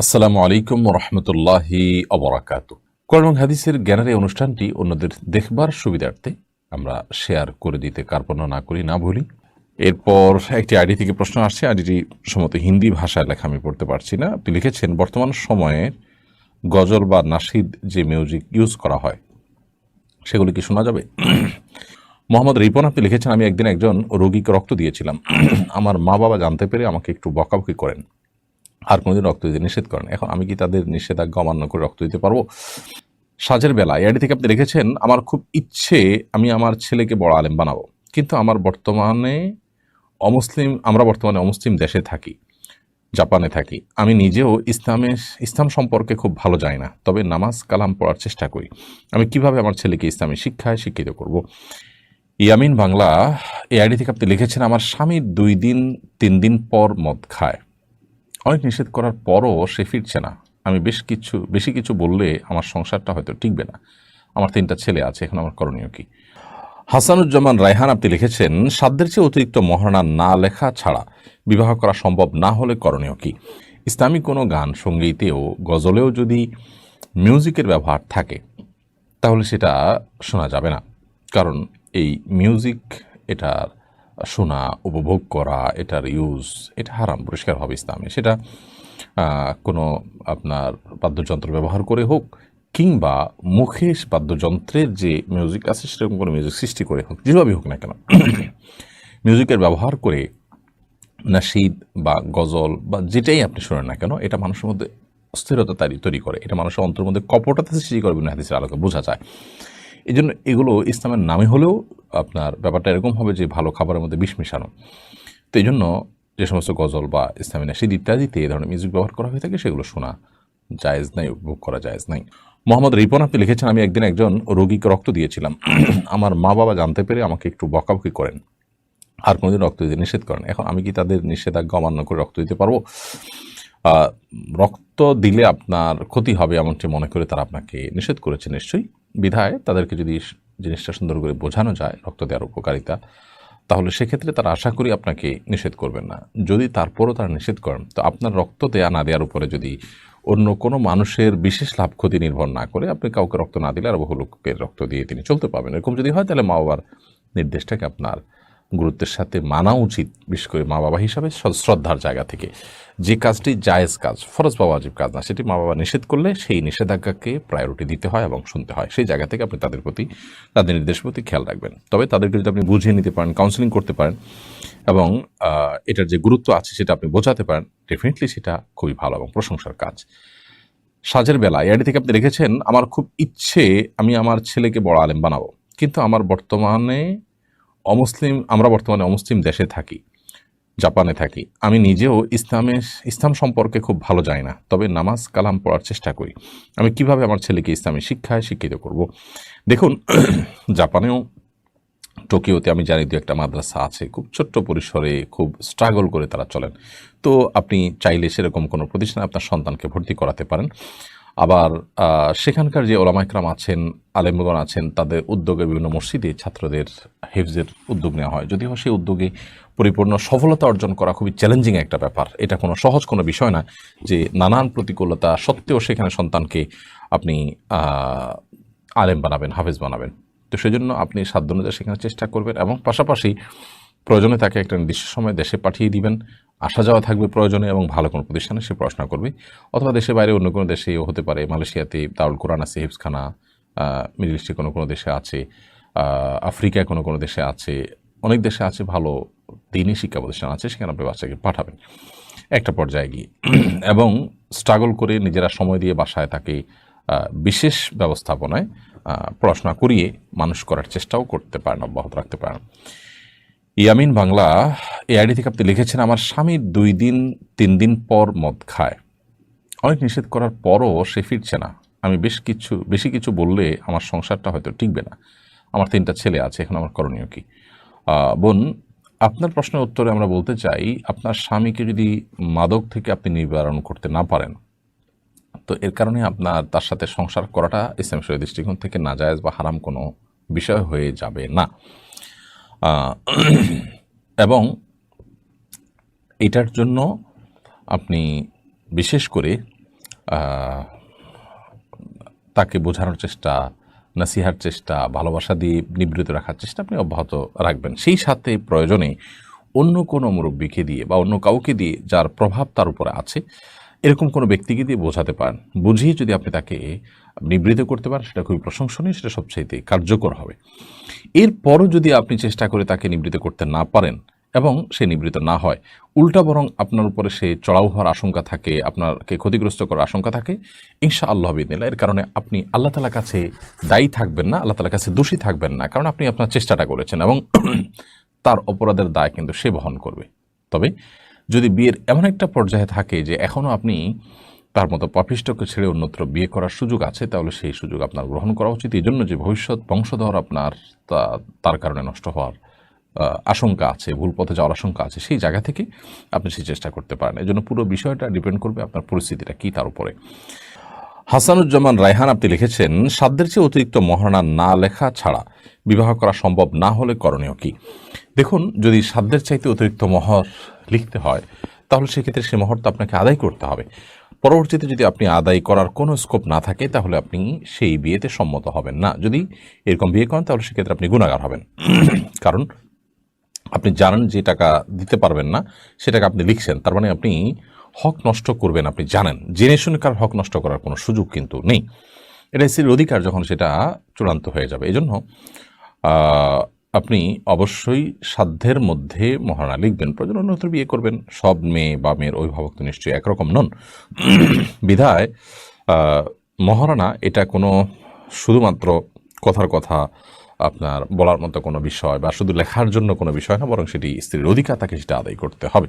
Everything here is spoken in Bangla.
আসসালামু আলাইকুম রহমতুল্লাহি অবরাকাতু। কোরআন এবং হাদিসের জ্ঞানের এই অনুষ্ঠানটি অন্যদের দেখবার সুবিধার্থে আমরা শেয়ার করে দিতে কার্পণ্য না করি, না ভুলি। এরপর একটি আইডি থেকে প্রশ্ন আসছে। আইডিটি সম্ভবত হিন্দি ভাষায় লেখা, আমি পড়তে পারছি না। আপনি লিখেছেন, বর্তমান সময়ে গজল বা নাশিদ যে মিউজিক ইউজ করা হয় সেগুলি কি শোনা যাবে? মোহাম্মদ রিপন আপনি লিখেছেন, আমি একদিন একজন রোগীকে রক্ত দিয়েছিলাম। আমার মা বাবা জানতে পেরে আমাকে একটু বকাবকি করেন, আর কোনোদিন রক্ত দিতে নিষেধ করেন। এখন আমি কি তাদের নিষেধাজ্ঞা অমান্য করে রক্ত দিতে পারবো? সাজের বেলা এআইডি থেকে আপনি লিখেছেন, আমার খুব ইচ্ছে আমি আমার ছেলেকে বড় আলেম বানাবো, কিন্তু আমরা বর্তমানে অমুসলিম দেশে থাকি, জাপানে থাকি। আমি নিজেও ইসলাম সম্পর্কে খুব ভালো জানি না, তবে নামাজ কালাম পড়ার চেষ্টা করি। আমি কিভাবে আমার ছেলেকে ইসলামী শিক্ষায় শিক্ষিত করব? ইয়ামিন বাংলা এআইডি থেকে আপনি লিখেছেন, আমার স্বামী 2 দিন 3 দিন পর মদ খায়। অনেক নিষেধ করার পরও সে ফিরছে না। আমি বেশি কিছু বললে আমার সংসারটা হয়তো টিকবে না। আমার 3টা ছেলে আছে, এখন আমার করণীয় কি? হাসানুজ্জামান রায়হান আপনি লিখেছেন, সাধ্যের চেয়ে অতিরিক্ত মহারণা না লেখা ছাড়া বিবাহ করা সম্ভব না হলে করণীয় কি? ইসলামী কোনো গান সঙ্গীতেও গজলেও যদি মিউজিকের ব্যবহার থাকে তাহলে সেটা শোনা যাবে না। কারণ এই মিউজিক, এটার শোনা, উপভোগ করা, এটার ইউজ, এটা হারাম, পরিষ্কারভাবে ইসলামে। সেটা কোনো আপনার বাদ্যযন্ত্র ব্যবহার করে হোক, কিংবা মুখে বাদ্যযন্ত্রের যে মিউজিক আছে সেরকম কোনো মিউজিক সৃষ্টি করে হোক, যেভাবেই হোক না কেন, মিউজিকের ব্যবহার করে নাশিদ বা গজল বা যেটাই আপনি শোনেন না কেন, এটা মানুষের মধ্যে অস্থিরতা তৈরি করে, এটা মানুষের অন্তরের মধ্যে কপটতা সৃষ্টি করবে না, হাদিসের আলোকে বোঝা যায়। এই জন্য এগুলো ইসলামের নামে হলেও আপনার ব্যাপারটা এরকম হবে যে ভালো খাবারের মধ্যে বিষ মিশানো। তো এই জন্য যে সমস্ত গজল বা ইসলামী নাশিদ ইত্যাদিতে এই ধরনের মিউজিক ব্যবহার করা হয়ে থাকে সেগুলো শোনা জায়েজ নাই, উপভোগ করা জায়েজ নাই। মোহাম্মদ রিপন আপনি লিখেছেন, আমি একদিন একজন রোগীকে রক্ত দিয়েছিলাম। আমার মা বাবা জানতে পেরে আমাকে একটু বকাবকি করেন, আর কোনোদিন রক্ত দিতে নিষেধ করেন। এখন আমি কি তাদের নিষেধাজ্ঞা অমান্য করে রক্ত দিতে পারবো? রক্ত দিলে আপনার ক্ষতি হবে এমনটি মনে করে তারা আপনাকে নিষেধ করেছে নিশ্চয়ই। বিধায় তাদেরকে যদি জিনিসটা সুন্দর করে বোঝানো যায় রক্ত দেওয়ার উপকারিতা, তাহলে সেক্ষেত্রে তারা আশা করি আপনাকে নিষেধ করবেন না। যদি তারপরও তারা নিষেধ করেন, তো আপনার রক্ত দেয়া না দেওয়ার উপরে যদি অন্য কোনো মানুষের বিশেষ লাভ ক্ষতি নির্ভর না করে আপনি কাউকে রক্ত না দিলে আর বহু লোকের রক্ত দিয়ে তিনি চলতে পারবেন, এরকম যদি হয়, তাহলে মা বাবার নির্দেশটাকে আপনার গুরুত্বের সাথে মানা উচিত। বিশেষ করে মা বাবা হিসাবে শ্রদ্ধার জায়গা থেকে যে কাজটি জায়েজ কাজ, ফরজ বা ওয়াজিব কাজ না, সেটি মা বাবা নিষেধ করলে সেই নিষেধাজ্ঞাকে প্রায়োরিটি দিতে হয় এবং শুনতে হয়। সেই জায়গা থেকে আপনি তাদের নির্দেশের প্রতি খেয়াল রাখবেন। তবে তাদেরকে যদি আপনি বুঝিয়ে নিতে পারেন, কাউন্সেলিং করতে পারেন এবং এটার যে গুরুত্ব আছে সেটা আপনি বোঝাতে পারেন, ডেফিনেটলি সেটা খুবই ভালো এবং প্রশংসার কাজ। সাজের বেলা এআইডি থেকে আপনি লিখেছেন, আমার খুব ইচ্ছে আমি আমার ছেলেকে বড় আলেম বানাবো, কিন্তু আমরা বর্তমানে অমুসলিম দেশে থাকি, জাপানে থাকি। আমি নিজেও ইসলাম সম্পর্কে খুব ভালো জানি না, তবে নামাজ কালাম পড়ার চেষ্টা করি। আমি কিভাবে আমার ছেলেকে ইসলামী শিক্ষায় শিক্ষিত করব? দেখুন, জাপানেও টোকিওতে আমি জানি 2-1টা মাদ্রাসা আছে, খুব ছোট্ট পরিসরে খুব স্ট্রাগল করে তারা চলেন। তো আপনি চাইলে সেরকম কোনো প্রতিষ্ঠানে আপনার সন্তানকে ভর্তি করাতে পারেন। আবার সেখানকার যে ওলামা ইকরাম আছেন, আলেমগণ আছেন, তাদের উদ্যোগে বিভিন্ন মসজিদে ছাত্রদের হিফজের উদ্যোগ নেওয়া হয়। যদিও সেই উদ্যোগে পরিপূর্ণ সফলতা অর্জন করা খুবই চ্যালেঞ্জিং একটা ব্যাপার। এটা কোনো সহজ কোনো বিষয় না যে নানান প্রতিকূলতা সত্ত্বেও সেখানে সন্তানকে আপনি আলেম বানাবেন, হাফেজ বানাবেন। তো সেজন্য আপনি সাধ্য অনুযায়ী সেখানে চেষ্টা করবেন এবং পাশাপাশি প্রয়োজনে তাকে একটা নির্দিষ্ট সময় দেশে পাঠিয়ে দিবেন। আসা যাওয়া থাকবে প্রয়োজনে, এবং ভালো কোনো প্রতিষ্ঠানে সে পড়াশোনা করবে। অথবা দেশের বাইরে অন্য কোনো দেশেও হতে পারে, মালয়েশিয়াতে দারুল কোরআন আছে, হিফজখানা, মিডল ইস্টে কোনো কোনো দেশে আছে, আফ্রিকায় কোনো কোনো দেশে আছে, অনেক দেশে আছে ভালো দিনই শিক্ষা প্রতিষ্ঠান আছে, সেখানে আপনি বাচ্চাকে পাঠাবেন একটা পর্যায়ে গিয়ে। এবং স্ট্রাগল করে নিজেরা সময় দিয়ে বাসায় তাকে বিশেষ ব্যবস্থাপনায় পড়াশোনা করিয়ে মানুষ করার চেষ্টাও করতে পারেন, অব্যাহত রাখতে পারেন। ইয়ামিন বাংলা এআইডি থেকে আপনি লিখেছেন, আমার স্বামী 2 দিন 3 দিন পর মদ খায়। অনেক নিষেধ করার পরও সে ফিরছে না। আমি বেশি কিছু বললে আমার সংসারটা হয়তো টিকবে না। আমার 3টা ছেলে আছে, এখন আমার করণীয় কি? বোন, আপনার প্রশ্নের উত্তরে আমরা বলতে চাই, আপনার স্বামীকে যদি মাদক থেকে আপনি নিবারণ করতে না পারেন, তো এর কারণে আপনার তার সাথে সংসার করাটা ইসলাম শরীয়তের দৃষ্টিকোণ থেকে নাজায়েজ বা হারাম কোনো বিষয় হয়ে যাবে না। আহ, এবং এটার জন্য আপনি বিশেষ করে আহ, তাকে বোঝানোর চেষ্টা, নাসিহার চেষ্টা, ভালোবাসা দিয়ে নিবৃত রাখার চেষ্টা আপনি অব্যাহত রাখবেন। সেই সাথে প্রয়োজনে অন্য কোনো মুরব্বীকে দিয়ে বা অন্য কাউকে দিয়ে যার প্রভাব তার উপরে আছে এরকম কোনো ব্যক্তিকে দিয়ে বোঝাতে পারেন। বুঝিয়ে যদি আপনি তাকে নিবৃত করতে পারেন সেটা খুবই প্রশংসনীয়, সেটা সবচাইতে কার্যকর হবে। এরপরও যদি আপনি চেষ্টা করে তাকে নিবৃত করতে না পারেন এবং সে নিবৃত না হয়, উল্টা বরং আপনার উপরে সে চড়াও হওয়ার আশঙ্কা থাকে, আপনাকে ক্ষতিগ্রস্ত করার আশঙ্কা থাকে, ইনশা আল্লাহ বিদিনিল্লাহ এর কারণে আপনি আল্লাহ তাআলার কাছে দায়ী থাকবেন না, আল্লাহ তাআলার কাছে দোষী থাকবেন না, কারণ আপনি আপনার চেষ্টাটা করেছেন এবং তার অপরাধের দায় কিন্তু সে বহন করবে। তবে যদি বিয়ের এমন একটা পর্যায়ে থাকে যে এখনও আপনি তার মতো পাপিষ্ঠকে ছেড়ে অন্যত্র বিয়ে করার সুযোগ আছে, তাহলে সেই সুযোগ আপনার গ্রহণ করা উচিত। এই জন্য যে ভবিষ্যৎ বংশধর আপনার তার কারণে নষ্ট হওয়ার আশঙ্কা আছে, ভুল পথে যাওয়ার আশঙ্কা আছে, সেই জায়গা থেকে আপনি সেই চেষ্টা করতে পারেন। এই জন্য পুরো বিষয়টা ডিপেন্ড করবে আপনার পরিস্থিতিটা কী তার উপরে। হাসানুজ্জামান রায়হান আপনি লিখেছেন, সাধ্যের চেয়ে অতিরিক্ত মহারণা না লেখা ছাড়া বিবাহ করা সম্ভব না হলে করণীয় কি? দেখুন, যদি সাধ্যের চাইতে অতিরিক্ত মহর লিখতে হয় তাহলে সেক্ষেত্রে সে মহর তো আপনাকে আদায় করতে হবে। পরবর্তীতে যদি আপনি আদায় করার কোনো স্কোপ না থাকে তাহলে আপনি সেই বিয়েতে সম্মত হবেন না। যদি এরকম বিয়ে করেন তাহলে সেক্ষেত্রে আপনি গুনাহগার হবেন। কারণ আপনি জানেন যে টাকা দিতে পারবেন না, সে টাকা আপনি লিখছেন, তার মানে আপনি হক নষ্ট করবেন। আপনি জানেন, জেনে শুনে কার হক নষ্ট করার কোনো সুযোগ কিন্তু নেই। এটা স্ত্রীর অধিকার যখন সেটা চূড়ান্ত হয়ে যাবে। এই জন্য আপনি অবশ্যই সাধ্যের মধ্যে মহারণা লিখবেন। প্রয়োজন অন্যত্র বিয়ে করবেন। সব মেয়ে বা মেয়ের অভিভাবক তো নিশ্চয়ই একরকম নন। বিধায় মহারণা এটা কোনো শুধুমাত্র কথার কথা আপনার বলার মতো কোনো বিষয় বা শুধু লেখার জন্য কোনো বিষয় না, বরং সেটি স্ত্রীর অধিকার, তাকে সেটা আদায় করতে হবে।